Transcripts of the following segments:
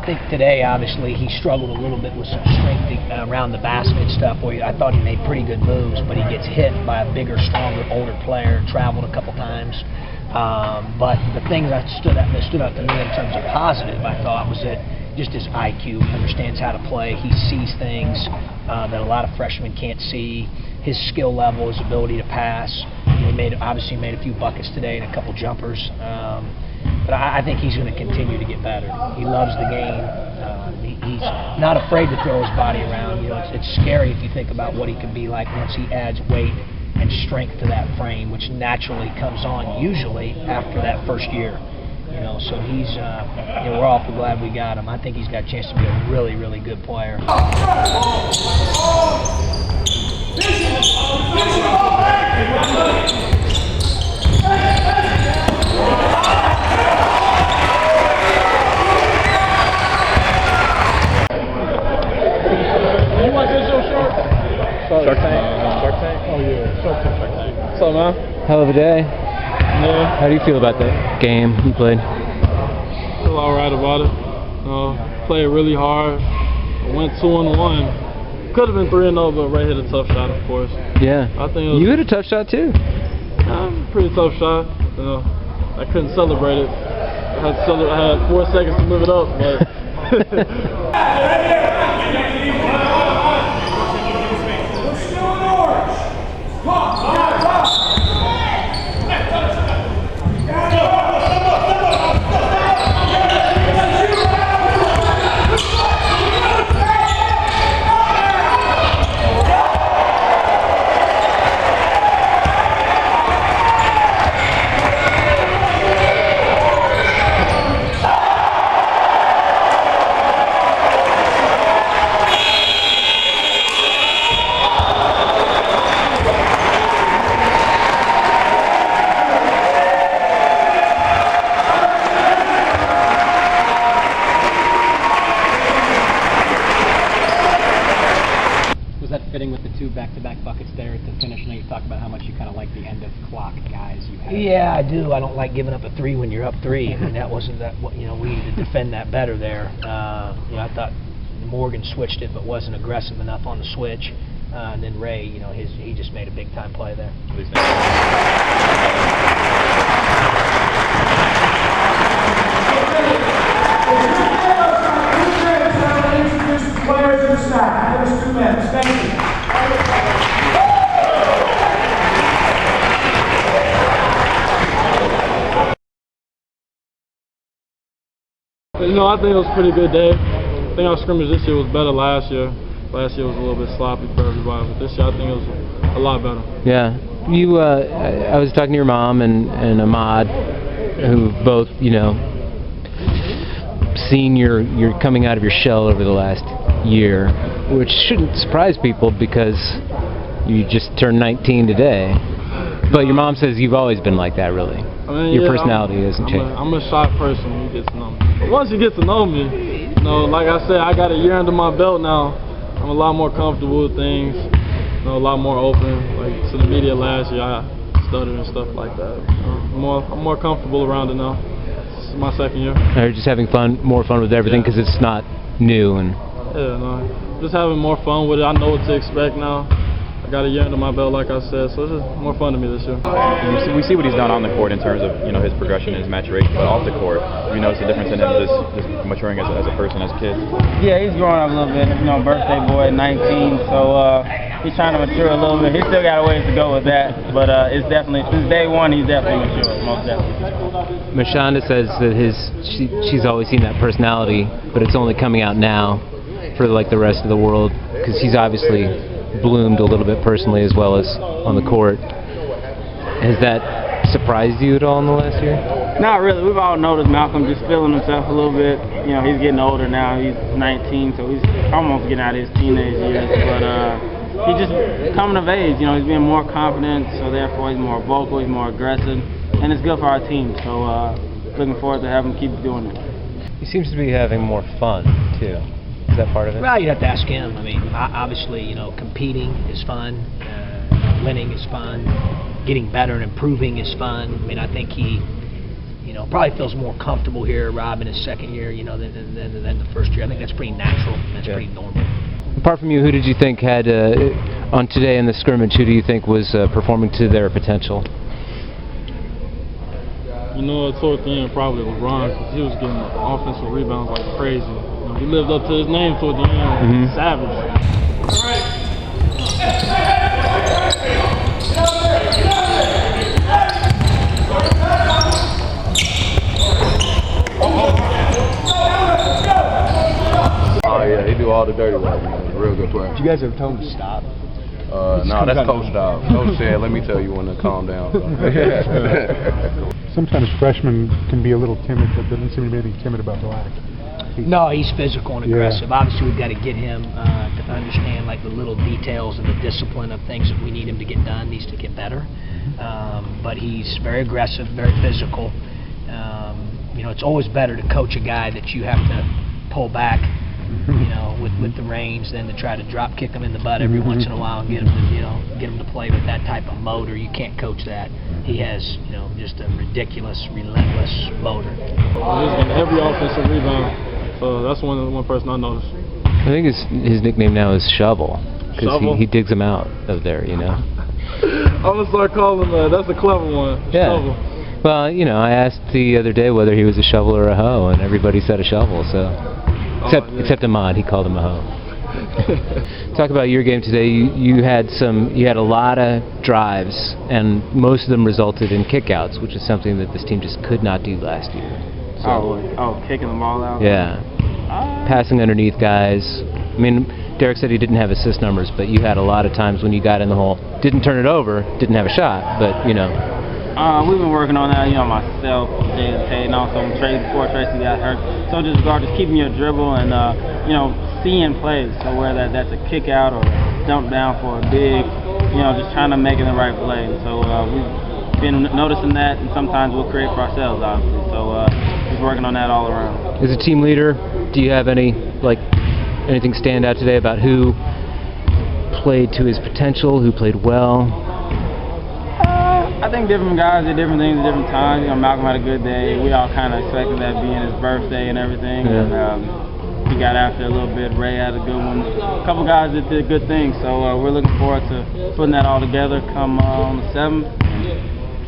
think today, obviously, he struggled a little bit with some strength around the basket stuff. Where I thought he made pretty good moves, but he gets hit by a bigger, stronger, older player. Traveled a couple times. But the things that stood out to me in terms of positive, I thought, was that just his IQ, understands how to play. He sees things that a lot of freshmen can't see. His skill level, his ability to pass. He obviously made a few buckets today and a couple jumpers. But I think he's going to continue to get better. He loves the game. He's not afraid to throw his body around. It's scary if you think about what he can be like once he adds weight and strength to that frame, which naturally comes on usually after that first year. So he's, we're awful glad we got him. I think he's got a chance to be a really, really good player. You want this show short? Shark Tank? Oh yeah, Shark Tank. What's up, man? Hell of a day. Yeah. How do you feel about the game you played? Feel alright about it. Played really hard. Went 2-1. Could have been 3-0, but Ray hit a tough shot, of course. Yeah. I think it was, you hit a tough shot too. Pretty tough shot. I couldn't celebrate it. I had 4 seconds to move it up, but. Fitting with the 2 back-to-back buckets there at the finish, and you talked about how much you kind of like the end-of-clock guys you had. Yeah, I do. I don't like giving up a 3 when you're up 3. I mean, that wasn't that. We need to defend that better there. I thought Morgan switched it, but wasn't aggressive enough on the switch. And then Ray, he just made a big-time play there. Players in the stack. Give us 2 minutes. Thank you. I think it was a pretty good day. I think our scrimmage this year was better last year. Last year was a little bit sloppy for everybody, but this year I think it was a lot better. Yeah. I was talking to your mom and Ahmad, who both, seen your coming out of your shell over the last year, which shouldn't surprise people because you just turned 19 today. But your mom says you've always been like that, really. Your personality hasn't changed. I'm a shy person when you get to know me. But once you get to know me, like I said, I got a year under my belt now. I'm a lot more comfortable with things, a lot more open. Like to the media last year, I stuttered and stuff like that. I'm more comfortable around it now. This is my 2nd year. You're just having more fun with everything because it's not new and. Just having more fun with it. I know what to expect now. I got a year under my belt, like I said, so it's just more fun to me this year. We see what he's done on the court in terms of his progression and his maturation, but off the court, you notice the difference in him just maturing as a person, as a kid. Yeah, he's growing up a little bit. Birthday boy, 19, so he's trying to mature a little bit. He's still got a ways to go with that, but it's definitely since day one he's definitely matured, most definitely. Mashonda says that she's always seen that personality, but it's only coming out now for like the rest of the world because he's obviously bloomed a little bit personally as well as on the court. Has that surprised you at all in the last year? Not really. We've all noticed Malcolm just feeling himself a little bit. He's getting older now. He's 19, so he's almost getting out of his teenage years. But he's just coming of age. He's being more confident, so therefore he's more vocal, he's more aggressive, and it's good for our team. So looking forward to having him keep doing it. He seems to be having more fun too. Is that part of it? Well, you'd have to ask him. I mean, obviously, competing is fun. Winning is fun. Getting better and improving is fun. I mean, I think he probably feels more comfortable here, Rob, in his second year, than the first year. I think that's pretty natural. That's pretty normal. Apart from you, who did you think had, on today in the scrimmage, who do you think was performing to their potential? Toward the end, probably LeBron, because he was getting offensive rebounds like crazy. He lived up to his name toward the end. Savage. All right. Oh yeah, he do all the dirty work. Real good player. Did you guys ever tell him to stop? No, that's Coach Dog. Coach said, let me tell you when to calm down. Sometimes freshmen can be a little timid, but doesn't seem to be anything timid about Black. No, he's physical and aggressive. Obviously, we've got to get him to understand like the little details and the discipline of things that we need him to get done. Needs to get better, but he's very aggressive, very physical. It's always better to coach a guy that you have to pull back, with the reins, than to try to drop kick him in the butt every once in a while and get him to play with that type of motor. You can't coach that. He has, just a ridiculous, relentless motor. He's getting every offensive rebound. So that's one person I noticed. I think his nickname now is Shovel, because he digs them out of there, I'm going to start calling him that's a clever one. Yeah. Shovel. Well, I asked the other day whether he was a shovel or a hoe, and everybody said a shovel, so... Except Ahmad, he called him a hoe. Talk about your game today. You had a lot of drives, and most of them resulted in kickouts, which is something that this team just could not do last year. So, kicking the ball out? Yeah. Passing underneath guys. I mean, Derek said he didn't have assist numbers, but you had a lot of times when you got in the hole, didn't turn it over, didn't have a shot, but, we've been working on that, myself, Jay and also before Tracy got hurt. So just keeping your dribble and, seeing plays. So whether that's a kick out or dump down for a big, just trying to make it the right play. So we've been noticing that, and sometimes we'll create for ourselves, obviously. So just working on that all around. As a team leader, do you have anything stand out today about who played to his potential, who played well? I think different guys did different things at different times. Malcolm had a good day. We all kind of expected that being his birthday and everything. Yeah. And he got after a little bit. Ray had a good one. A couple guys that did good things. So we're looking forward to putting that all together come on the 7th.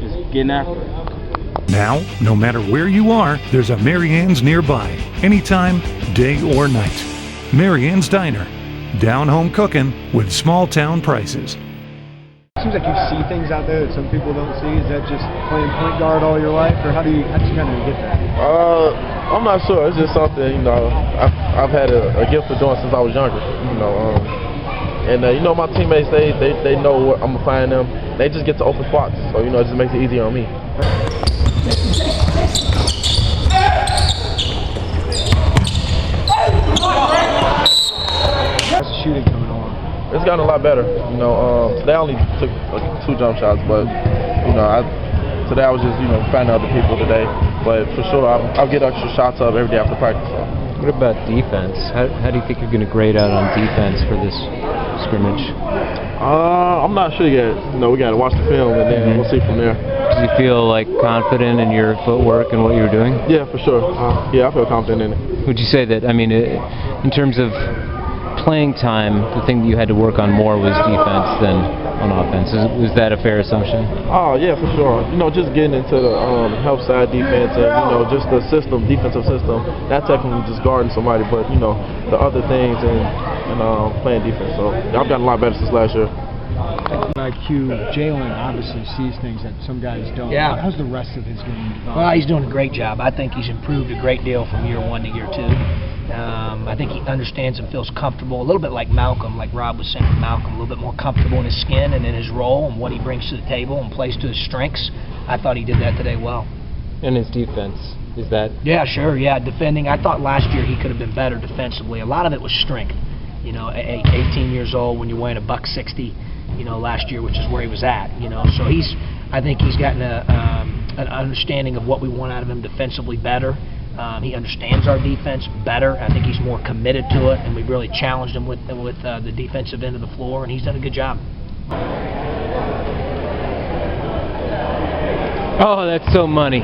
Just getting after it. Now, no matter where you are, there's a Mary Ann's nearby. Anytime, day or night. Mary Ann's Diner. Down home cooking with small town prices. Seems like you see things out there that some people don't see. Is that just playing point guard all your life, or how do you kind of get that? I'm not sure. It's just something I've had a gift for doing since I was younger. And my teammates they know where I'm gonna find them. They just get to open spots, so it just makes it easier on me. How's the shooting coming along? It's gotten a lot better. Today I only took 2 jump shots, but today I was just finding other people today. But for sure, I'll get extra shots up every day after practice. What about defense? How do you think you're going to grade out on defense for this scrimmage? I'm not sure yet. We got to watch the film and then we'll see from there. Do you feel confident in your footwork and what you were doing? Yeah, for sure. I feel confident in it. Would you say that? In terms of playing time, the thing that you had to work on more was defense than on offense. Is that a fair assumption? Oh yeah, for sure. Just getting into the help side defense and just the defensive system. Not technically just guarding somebody, but the other things and playing defense. So I've gotten a lot better since last year. IQ, Jalen obviously sees things that some guys don't. Yeah. How's the rest of his game developed? Well, he's doing a great job. I think he's improved a great deal from year 1 to year 2. I think he understands and feels comfortable, a little bit like Malcolm, like Rob was saying with Malcolm, a little bit more comfortable in his skin and in his role and what he brings to the table and plays to his strengths. I thought he did that today well. And his defense, is that? Yeah, sure, defending. I thought last year he could have been better defensively. A lot of it was strength. 18 years old when you're weighing $160, last year, which is where he was at, So I think he's gotten an understanding of what we want out of him defensively better. He understands our defense better. I think he's more committed to it, and we've really challenged him with the defensive end of the floor, and he's done a good job. Oh, that's so money.